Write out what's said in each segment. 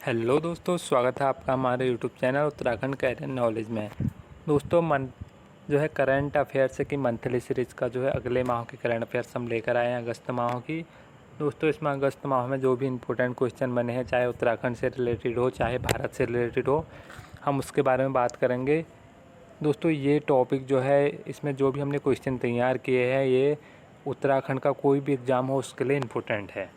Hello दोस्तों, स्वागत है आपका हमारे YouTube channel Uttarakhand career knowledge में। दोस्तों जो है करंट अफेयर्स की मंथली सीरीज़ का जो है अगले माह के करंट अफेयर्स हम लेकर आए हैं अगस्त माह की। दोस्तों इसमें अगस्त माह में जो भी इम्पोर्टेंट क्वेश्चन बने हैं, चाहे उत्तराखंड से रिलेटेड हो चाहे भारत से रिलेटेड हो, हम उसके बारे में बात करेंगे। दोस्तों ये टॉपिक जो है, इसमें जो भी हमने क्वेश्चन तैयार किए हैं, ये उत्तराखंड का कोई भी एग्ज़ाम हो उसके लिए इम्पोर्टेंट है।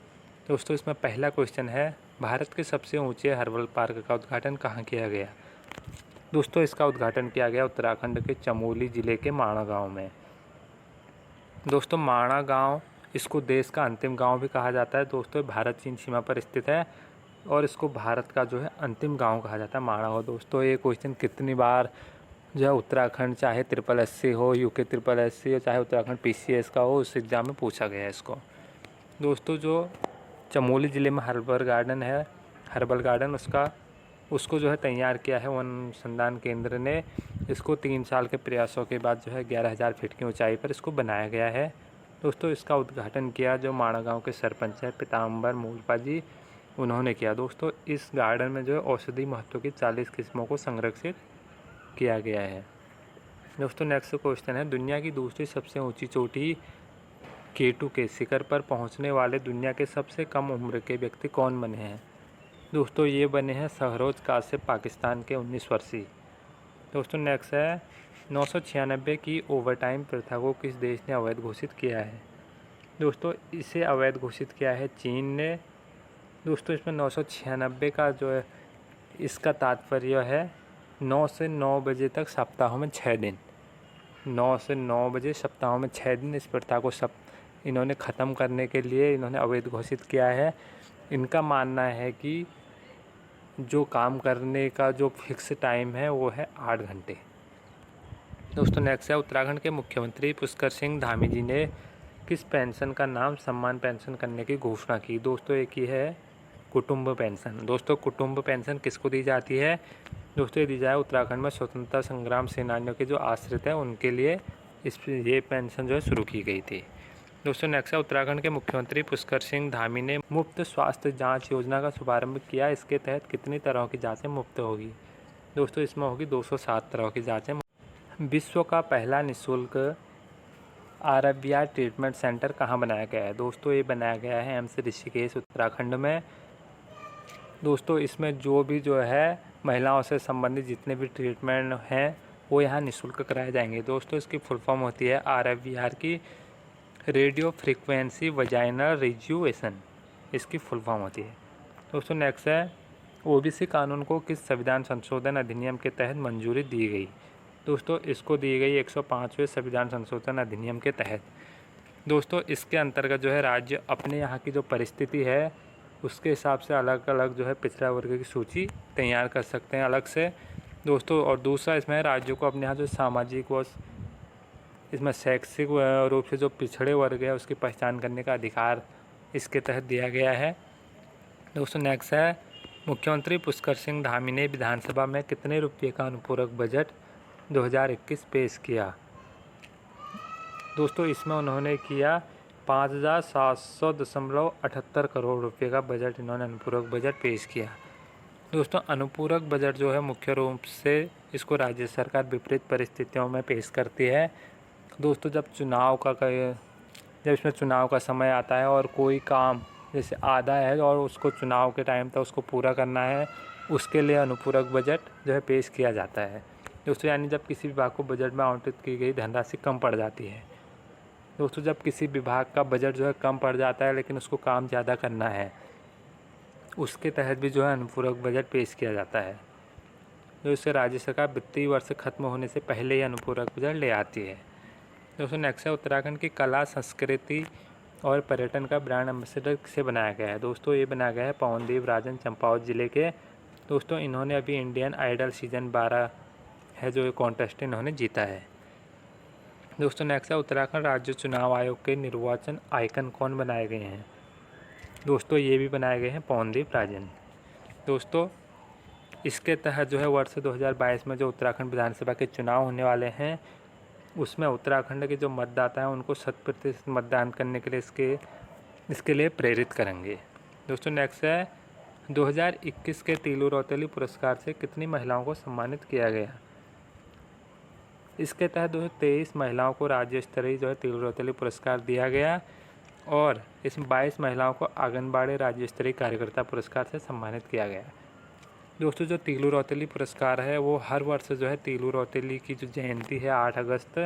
दोस्तों इसमें पहला क्वेश्चन है, भारत के सबसे ऊंचे हर्बल पार्क का उद्घाटन कहाँ किया गया। दोस्तों इसका उद्घाटन किया गया उत्तराखंड के चमोली ज़िले के माणा गांव में। दोस्तों माणा गांव, इसको देश का अंतिम गांव भी कहा जाता है। दोस्तों भारत चीन सीमा पर स्थित है और इसको भारत का जो है अंतिम गांव कहा जाता है, माणा गाँव। दोस्तों ये क्वेश्चन कितनी बार जो है उत्तराखंड, चाहे SSSC हो, यूके SSSC हो, चाहे उत्तराखंड PCS का हो, उस एग्ज़ाम में पूछा गया है इसको। दोस्तों जो चमोली ज़िले में हर्बल गार्डन उसको जो है तैयार किया है वन अनुसंधान केंद्र ने। इसको 3 साल के प्रयासों के बाद जो है 11,000 फीट की ऊंचाई पर इसको बनाया गया है। दोस्तों इसका उद्घाटन किया जो माणा गांव के सरपंच है पीताम्बर मूलपा जी, उन्होंने किया। दोस्तों इस गार्डन में जो है औषधि महत्व की 40 किस्मों को संरक्षित किया गया है। दोस्तों नेक्स्ट क्वेश्चन है, दुनिया की दूसरी सबसे ऊंची चोटी K2 के शिखर पर पहुंचने वाले दुनिया के सबसे कम उम्र के व्यक्ति कौन बने हैं। दोस्तों ये बने हैं सहरोज कासिफ, पाकिस्तान के 19 वर्षीय। दोस्तों नेक्स्ट है, 996 की ओवरटाइम प्रथा को किस देश ने अवैध घोषित किया है। दोस्तों इसे अवैध घोषित किया है चीन ने। दोस्तों इसमें 996 का जो है, इसका तात्पर्य है 9 से 9 बजे तक सप्ताहों में 6 दिन, 9 से 9 बजे सप्ताहों में 6 दिन इस प्रथा को इन्होंने ख़त्म करने के लिए इन्होंने अवैध घोषित किया है। इनका मानना है कि जो काम करने का जो फिक्स टाइम है वो है 8 घंटे। दोस्तों नेक्स्ट है, उत्तराखंड के मुख्यमंत्री पुष्कर सिंह धामी जी ने किस पेंशन का नाम सम्मान पेंशन करने की घोषणा की। दोस्तों एक ही है कुटुंब पेंशन। दोस्तों कुटुंब पेंशन किसको दी जाती है। दोस्तों ये दी जाए उत्तराखंड में स्वतंत्रता संग्राम सेनानियों के जो आश्रित हैं उनके लिए ये पेंशन जो है शुरू की गई थी। दोस्तों नेक्स्ट है, उत्तराखंड के मुख्यमंत्री पुष्कर सिंह धामी ने मुफ्त स्वास्थ्य जांच योजना का शुभारंभ किया। इसके तहत कितनी तरह की जांचें मुफ्त होगी। दोस्तों इसमें होगी 207 तरह की जांचें। विश्व का पहला निःशुल्क RBR ट्रीटमेंट सेंटर कहाँ बनाया गया है। दोस्तों ये बनाया गया है एम्स ऋषिकेश उत्तराखंड में। दोस्तों इसमें जो भी जो है महिलाओं से संबंधित जितने भी ट्रीटमेंट हैं वो यहाँ निःशुल्क कराए जाएंगे। दोस्तों इसकी फुल फॉर्म होती है RBR की, रेडियो फ्रीक्वेंसी वजाइनल रिजुवेशन, इसकी फुल फॉर्म होती है। दोस्तों नेक्स्ट है, OBC कानून को किस संविधान संशोधन अधिनियम के तहत मंजूरी दी गई। दोस्तों इसको दी गई 105वें संविधान संशोधन अधिनियम के तहत। दोस्तों इसके अंतर्गत जो है राज्य अपने यहाँ की जो परिस्थिति है उसके हिसाब से अलग अलग जो है पिछड़ा वर्ग की सूची तैयार कर सकते हैं अलग से। दोस्तों और दूसरा इसमें राज्यों को अपने यहाँ जो सामाजिक व इसमें शैक्षिक रूप से जो पिछड़े वर्ग है उसकी पहचान करने का अधिकार इसके तहत दिया गया है। दोस्तों नेक्स्ट है, मुख्यमंत्री पुष्कर सिंह धामी ने विधानसभा में कितने रुपये का अनुपूरक बजट 2021 पेश किया। दोस्तों इसमें उन्होंने किया 5,700.78 करोड़ रुपये का बजट, इन्होंने अनुपूरक बजट पेश किया। दोस्तों अनुपूरक बजट जो है मुख्य रूप से इसको राज्य सरकार विपरीत परिस्थितियों में पेश करती है। दोस्तों जब इसमें चुनाव का समय आता है और कोई काम जैसे आधा है और उसको चुनाव के टाइम तक उसको पूरा करना है, उसके लिए अनुपूरक बजट जो है पेश किया जाता है। दोस्तों यानी जब किसी विभाग को बजट में आवंटित की गई धनराशि कम पड़ जाती है। दोस्तों जब किसी विभाग का बजट जो है कम पड़ जाता है लेकिन उसको काम ज़्यादा करना है, उसके तहत भी जो है अनुपूरक बजट पेश किया जाता है। जो इससे राज्य सरकार वित्तीय वर्ष खत्म होने से पहले ही अनुपूरक बजट ले आती है। दोस्तों नेक्स्ट है, उत्तराखंड की कला संस्कृति और पर्यटन का ब्रांड एम्बेसडर किसे बनाया गया है। दोस्तों ये बनाया गया है पवनदीप राजन, चंपावत ज़िले के। दोस्तों इन्होंने अभी इंडियन आइडल सीजन 12 है जो कॉन्टेस्ट इन्होंने जीता है। दोस्तों नेक्स्ट है, उत्तराखंड राज्य चुनाव आयोग के निर्वाचन आइकन कौन बनाए गए हैं। दोस्तों ये भी बनाए गए हैं पवनदीप राजन। दोस्तों इसके तहत जो है वर्ष 2022 में जो उत्तराखंड विधानसभा के चुनाव होने वाले हैं उसमें उत्तराखंड के जो मतदाता हैं उनको 100% मतदान करने के लिए इसके लिए प्रेरित करेंगे। दोस्तों नेक्स्ट है, 2021 के तीलू रौतेली पुरस्कार से कितनी महिलाओं को सम्मानित किया गया? इसके तहत 23 महिलाओं को राज्य स्तरीय तीलू रौतेली पुरस्कार दिया गया और इसमें 22 महिलाओं को आंगनबाड़ी राज्य स्तरीय कार्यकर्ता पुरस्कार से सम्मानित किया गया। दोस्तों, जो तीलू रौतेली पुरस्कार है वो हर वर्ष तीलू रौतेली की जो जयंती है 8 अगस्त,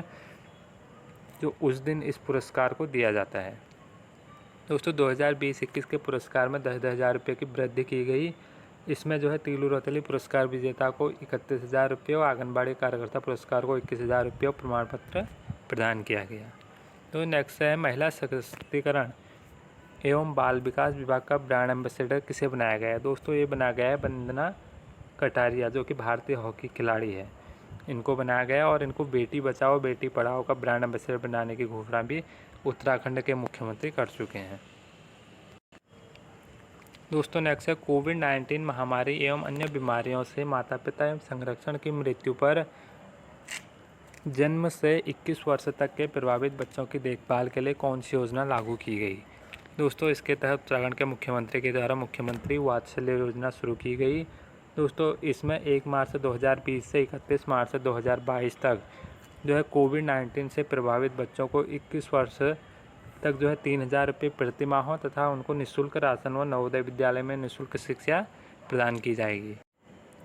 जो उस दिन इस पुरस्कार को दिया जाता है। दोस्तों, 2020-21 के पुरस्कार में 10-10 हज़ार रुपये की वृद्धि की गई। इसमें तीलू रौतेली पुरस्कार विजेता को 31,000 रुपये और आंगनबाड़ी कार्यकर्ता पुरस्कार को 21,000 रुपये और प्रमाण पत्र प्रदान किया गया। तो नेक्स्ट है, महिला सशक्तिकरण एवं बाल विकास विभाग का ब्रांड एम्बेसडर किसे बनाया गया है? दोस्तों, ये बनाया गया है वंदना कटारिया, जो कि भारतीय हॉकी खिलाड़ी है। इनको बनाया गया और इनको बेटी बचाओ बेटी पढ़ाओ का ब्रांड एम्बेसडर बनाने की घोषणा भी उत्तराखंड के मुख्यमंत्री कर चुके हैं। दोस्तों, नेक्स्ट है, कोविड-19 महामारी एवं अन्य बीमारियों से माता पिता एवं संरक्षण की मृत्यु पर जन्म से 21 वर्ष तक के प्रभावित बच्चों की देखभाल के लिए कौन सी योजना लागू की गई? दोस्तों, इसके तहत उत्तराखंड के मुख्यमंत्री के द्वारा मुख्यमंत्री वात्सल्य योजना शुरू की गई। दोस्तों, इसमें 1 मार्च 2020 से 31 मार्च 2022 तक कोविड-19 से प्रभावित बच्चों को 21 वर्ष तक 3,000 रुपये प्रति माह हो तथा उनको निःशुल्क राशन व नवोदय विद्यालय में निःशुल्क शिक्षा प्रदान की जाएगी।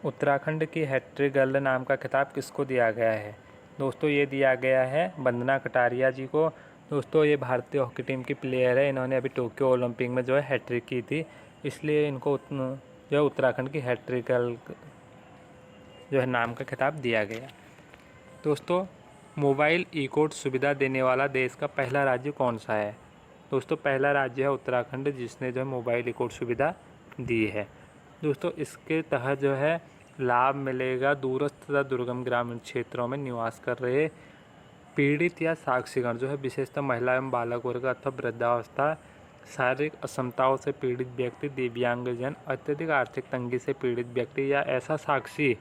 उत्तराखंड की हैट्रिक गर्ल नाम का खिताब किसको दिया गया है? दोस्तों, ये दिया गया है वंदना कटारिया जी को। दोस्तों, ये भारतीय हॉकी टीम की प्लेयर है। इन्होंने अभी टोक्यो ओलंपिक में हैट्रिक की थी, इसलिए इनको उत्तराखंड की हैट्रिक गर्ल नाम का खिताब दिया गया। दोस्तों, मोबाइल ई-कोर्ट सुविधा देने वाला देश का पहला राज्य कौन सा है? दोस्तों, पहला राज्य है उत्तराखंड, जिसने मोबाइल ई-कोर्ट सुविधा दी है। दोस्तों, इसके तहत लाभ मिलेगा दूरस्थ तथा दुर्गम ग्रामीण क्षेत्रों में निवास कर रहे पीड़ित या साक्षीगण विशेषतः महिला एवं बालक वर्ग अथवा वृद्धावस्था, शारीरिक असमताओं से पीड़ित व्यक्ति, दिव्यांगजन, अत्यधिक आर्थिक तंगी से पीड़ित व्यक्ति या ऐसा साक्षी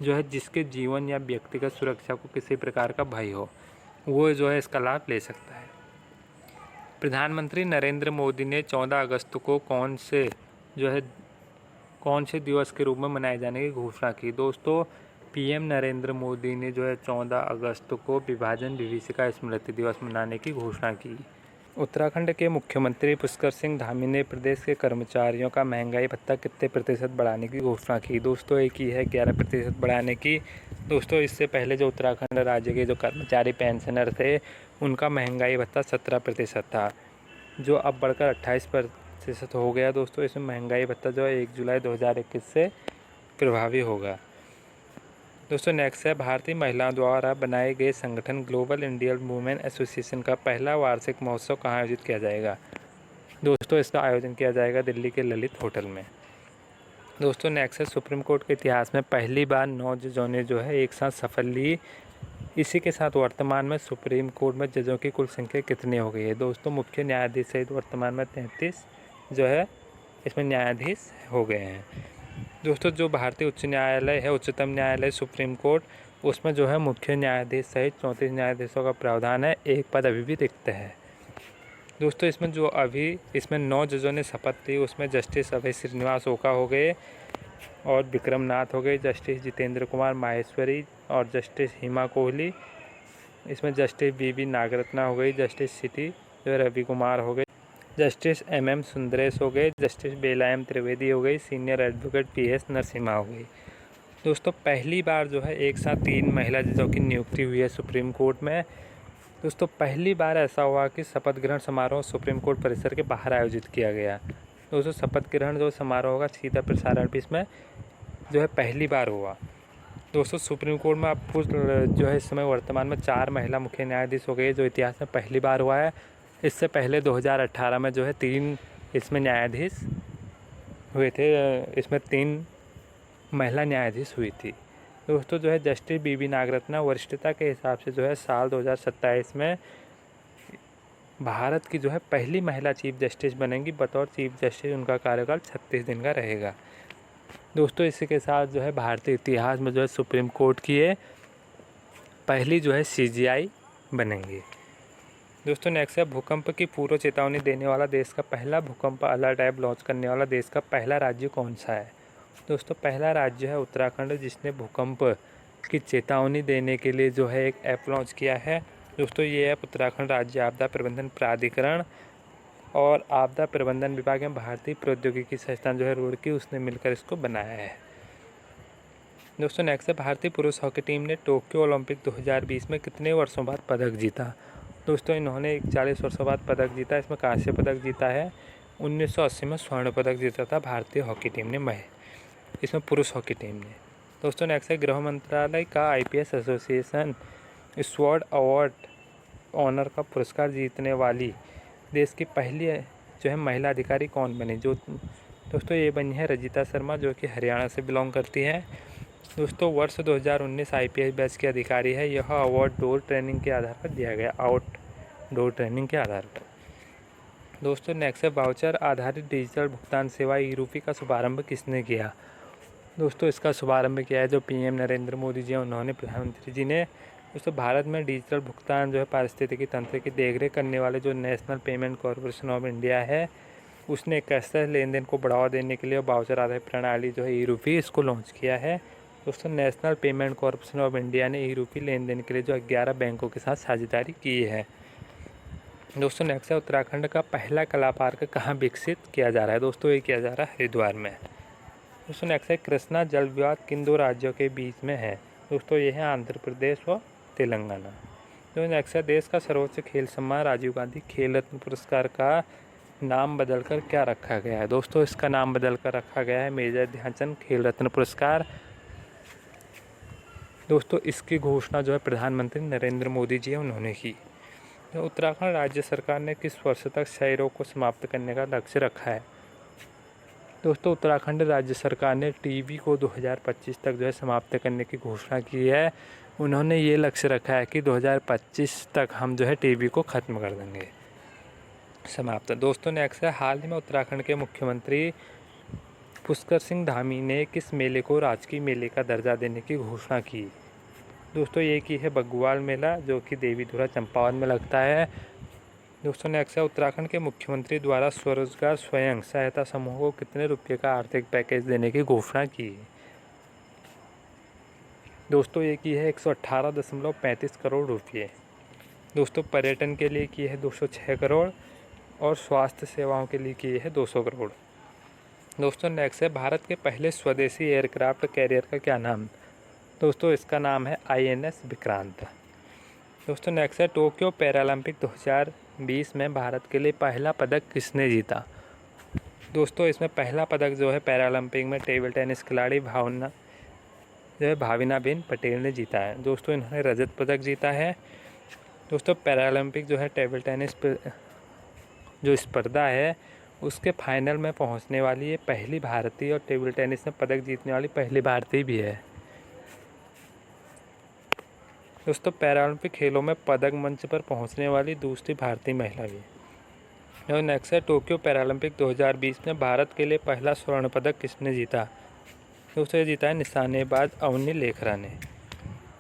जिसके जीवन या व्यक्तिगत सुरक्षा को किसी प्रकार का भय हो, वो इसका लाभ ले सकता है। प्रधानमंत्री नरेंद्र मोदी ने 14 अगस्त को कौन से दिवस के रूप में मनाए जाने की घोषणा की? दोस्तों, पीएम नरेंद्र मोदी ने 14 अगस्त को विभाजन विभीषिका स्मृति दिवस मनाने की घोषणा की। उत्तराखंड के मुख्यमंत्री पुष्कर सिंह धामी ने प्रदेश के कर्मचारियों का महंगाई भत्ता कितने प्रतिशत बढ़ाने की घोषणा की? दोस्तों, एक ही है 11% बढ़ाने की। दोस्तों, इससे पहले उत्तराखंड राज्य के कर्मचारी पेंशनर थे, उनका महंगाई भत्ता 17% था, जो अब बढ़कर 28% हो गया। दोस्तों, इसमें महंगाई भत्ता 1 जुलाई 2021 से प्रभावी होगा। दोस्तों, नेक्स्ट है, भारतीय महिलाओं द्वारा बनाए गए संगठन ग्लोबल इंडियन वुमेन एसोसिएशन का पहला वार्षिक महोत्सव कहाँ आयोजित किया जाएगा? दोस्तों, इसका आयोजन किया जाएगा दिल्ली के ललित होटल में। दोस्तों, नेक्स्ट है, सुप्रीम कोर्ट के इतिहास में पहली बार 9 जजों ने एक साथ शपथ ली। इसी के साथ वर्तमान में सुप्रीम कोर्ट में जजों की कुल संख्या कितनी हो गई है? दोस्तों, मुख्य न्यायाधीश सहित वर्तमान में 33 इसमें न्यायाधीश हो गए हैं। दोस्तों, जो भारतीय उच्च न्यायालय है, उच्चतम न्यायालय, सुप्रीम कोर्ट, उसमें मुख्य न्यायाधीश सहित 34 न्यायाधीशों का प्रावधान है। एक पद अभी भी रिक्त है। दोस्तों, इसमें 9 जजों ने शपथ ली, उसमें जस्टिस अभय श्रीनिवास ओका हो गए और विक्रम नाथ हो गए, जस्टिस जितेंद्र कुमार माहेश्वरी और जस्टिस हिमा कोहली। इसमें जस्टिस बी नागरत्ना हो गई, जस्टिस सिटी रवि कुमार हो गए, जस्टिस MM सुंदरेश हो गए, जस्टिस बेला M त्रिवेदी हो गई, सीनियर एडवोकेट PS नरसिम्हा हो गई। दोस्तों, पहली बार एक साथ 3 महिला जजों की नियुक्ति हुई है सुप्रीम कोर्ट में। दोस्तों, पहली बार ऐसा हुआ कि शपथ ग्रहण समारोह सुप्रीम कोर्ट परिसर के बाहर आयोजित किया गया। दोस्तों, शपथ ग्रहण समारोह होगा, सीधा प्रसारण भी इसमें पहली बार हुआ। दोस्तों, सुप्रीम कोर्ट में अब इस समय वर्तमान में 4 महिला मुख्य न्यायाधीश हो गए, जो इतिहास में पहली बार हुआ है। इससे पहले 2018 में 3 इसमें न्यायाधीश हुए थे, इसमें 3 महिला न्यायाधीश हुई थी। दोस्तों, जस्टिस बी नागरत्ना वरिष्ठता के हिसाब से साल 2027 में भारत की पहली महिला चीफ जस्टिस बनेंगी। बतौर चीफ जस्टिस उनका कार्यकाल 36 दिन का रहेगा। दोस्तों, इसी के साथ भारतीय इतिहास में सुप्रीम कोर्ट की पहली CGI बनेंगी। दोस्तों नेक्स्ट है भूकंप की पूर्व चेतावनी देने वाला देश का पहला भूकंप अलर्ट ऐप लॉन्च करने वाला देश का पहला राज्य कौन सा है। दोस्तों पहला राज्य है उत्तराखंड, जिसने भूकंप की चेतावनी देने के लिए जो है एक ऐप लॉन्च किया है। दोस्तों ये ऐप उत्तराखंड राज्य आपदा प्रबंधन प्राधिकरण और आपदा प्रबंधन विभाग में भारतीय प्रौद्योगिकी संस्थान जो है रुड़की, उसने मिलकर इसको बनाया है। दोस्तों नेक्स्ट है भारतीय पुरुष हॉकी टीम ने टोक्यो ओलंपिक 2020 में कितने वर्षों बाद पदक जीता। दोस्तों इन्होंने 41 वर्षों बाद पदक जीता। इसमें कांस्य पदक जीता है। 1980 में स्वर्ण पदक जीता था भारतीय हॉकी टीम ने, इसमें पुरुष हॉकी टीम ने। दोस्तों नेक्स्ट है गृह मंत्रालय का IPS association sword award honour का पुरस्कार जीतने वाली देश की पहली जो है महिला अधिकारी कौन बनी। दोस्तों ये बनी है रजिता शर्मा, जो कि हरियाणा से बिलोंग करती है। दोस्तों वर्ष 2019 IPS बैच की अधिकारी है। यह अवार्ड डोर ट्रेनिंग के आधार पर दिया गया, आउटडोर ट्रेनिंग के आधार पर। दोस्तों नेक्स्ट है वाउचर आधारित डिजिटल भुगतान सेवा ई-रूपी का शुभारंभ किसने किया। दोस्तों इसका शुभारंभ किया है जो PM नरेंद्र मोदी जी हैं, उन्होंने, प्रधानमंत्री जी ने। दोस्तों भारत में डिजिटल भुगतान जो है पारिस्थितिकी तंत्र की देखरेख करने वाले जो national payment corporation of India है, उसने कैशलेस लेन देन को बढ़ावा देने के लिए वाउचर आधारित प्रणाली जो है ई-रूपी, इसको लॉन्च किया है। दोस्तों national payment corporation of India ने ई-रूपी लेन देन के लिए जो 11 बैंकों के साथ साझेदारी की है। दोस्तों नेक्स्ट है उत्तराखंड का पहला कला पार्क कहाँ विकसित किया जा रहा है। दोस्तों ये किया जा रहा है हरिद्वार में। दोस्तों नेक्स्ट है कृष्णा जल विवाद किन दो राज्यों के बीच में है। दोस्तों ये है आंध्र प्रदेश और तेलंगाना। तो नेक्स्ट है देश का सर्वोच्च खेल सम्मान राजीव गांधी खेल रत्न पुरस्कार का नाम बदलकर क्या रखा गया है। दोस्तों इसका नाम बदलकर रखा गया है मेजर ध्यानचंद खेल रत्न पुरस्कार। दोस्तों इसकी घोषणा जो है प्रधानमंत्री नरेंद्र मोदी जी उन्होंने की। तो उत्तराखंड राज्य सरकार ने किस वर्ष तक क्षय रोग को समाप्त करने का लक्ष्य रखा है। दोस्तों उत्तराखंड राज्य सरकार ने TB को 2025 तक जो है समाप्त करने की घोषणा की है। उन्होंने ये लक्ष्य रखा है कि 2025 तक हम जो है TB को ख़त्म कर देंगे, समाप्त। दोस्तों नेक्स्ट है हाल ही में उत्तराखंड के मुख्यमंत्री पुष्कर सिंह धामी ने किस मेले को राजकीय मेले का दर्जा देने की घोषणा की। दोस्तों ये की है बग्वाल मेला, जो कि देवीधुरा चंपावत में लगता है। दोस्तों नेक्स्ट है उत्तराखंड के मुख्यमंत्री द्वारा स्वरोजगार स्वयं सहायता समूह को कितने रुपये का आर्थिक पैकेज देने की घोषणा की। दोस्तों ये की है 118.35 करोड़ रुपये। दोस्तों पर्यटन के लिए की है 206 करोड़ और स्वास्थ्य सेवाओं के लिए की है 200 करोड़। दोस्तों नेक्स्ट है भारत के पहले स्वदेशी एयरक्राफ्ट कैरियर का क्या नाम। दोस्तों इसका नाम है INS विक्रांत। दोस्तों नेक्स्ट है टोक्यो पैरालंपिक 2020 में भारत के लिए पहला पदक किसने जीता। दोस्तों इसमें पहला पदक जो है पैरालंपिक में टेबल टेनिस खिलाड़ी भाविनाबेन पटेल ने जीता है। दोस्तों इन्होंने रजत पदक जीता है। दोस्तों पैरालंपिक जो है टेबल टेनिस जो स्पर्धा है उसके फाइनल में पहुंचने वाली ये पहली भारतीय और टेबल टेनिस में पदक जीतने वाली पहली भारतीय भी है। दोस्तों पैरालंपिक खेलों में पदक मंच पर पहुंचने वाली दूसरी भारतीय महिला भी है। और नेक्स्ट है टोक्यो पैरालंपिक 2020 में भारत के लिए पहला स्वर्ण पदक किसने जीता। दोस्तों ये जीता है निशानेबाज अवनी लेखरा ने।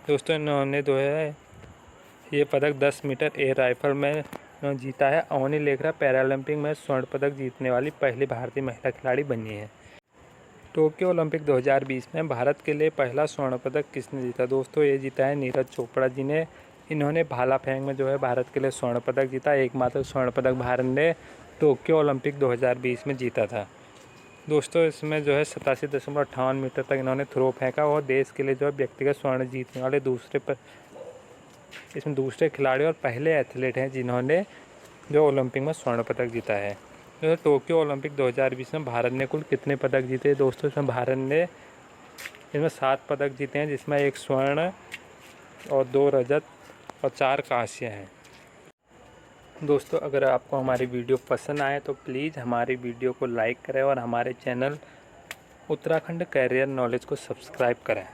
दोस्तों इन्होंने जो है ये पदक 10 मीटर एयर राइफल में जीता है। अवनी लेखरा पैरालंपिक में स्वर्ण पदक जीतने वाली पहली भारतीय महिला खिलाड़ी बनी है। टोक्यो ओलंपिक 2020 में भारत के लिए पहला स्वर्ण पदक किसने जीता। दोस्तों ये जीता है नीरज चोपड़ा जी ने। इन्होंने भाला फेंक में जो है भारत के लिए स्वर्ण पदक जीता। एकमात्र स्वर्ण पदक भारत ने टोक्यो ओलंपिक 2020 में जीता था। दोस्तों इसमें जो है 87.58 मीटर तक इन्होंने थ्रो फेंका और देश के लिए जो है व्यक्तिगत स्वर्ण जीतने वाले इसमें दूसरे खिलाड़ी और पहले एथलीट हैं जिन्होंने जो ओलंपिक में स्वर्ण पदक जीता है। तो टोक्यो ओलंपिक 2020 में भारत ने कुल कितने पदक जीते। दोस्तों इसमें भारत ने 7 पदक जीते हैं, जिसमें 1 स्वर्ण और 2 रजत और 4 कांस्य हैं। दोस्तों अगर आपको हमारी वीडियो पसंद आए तो प्लीज़ हमारी वीडियो को लाइक करें और हमारे चैनल उत्तराखंड कैरियर नॉलेज को सब्सक्राइब करें।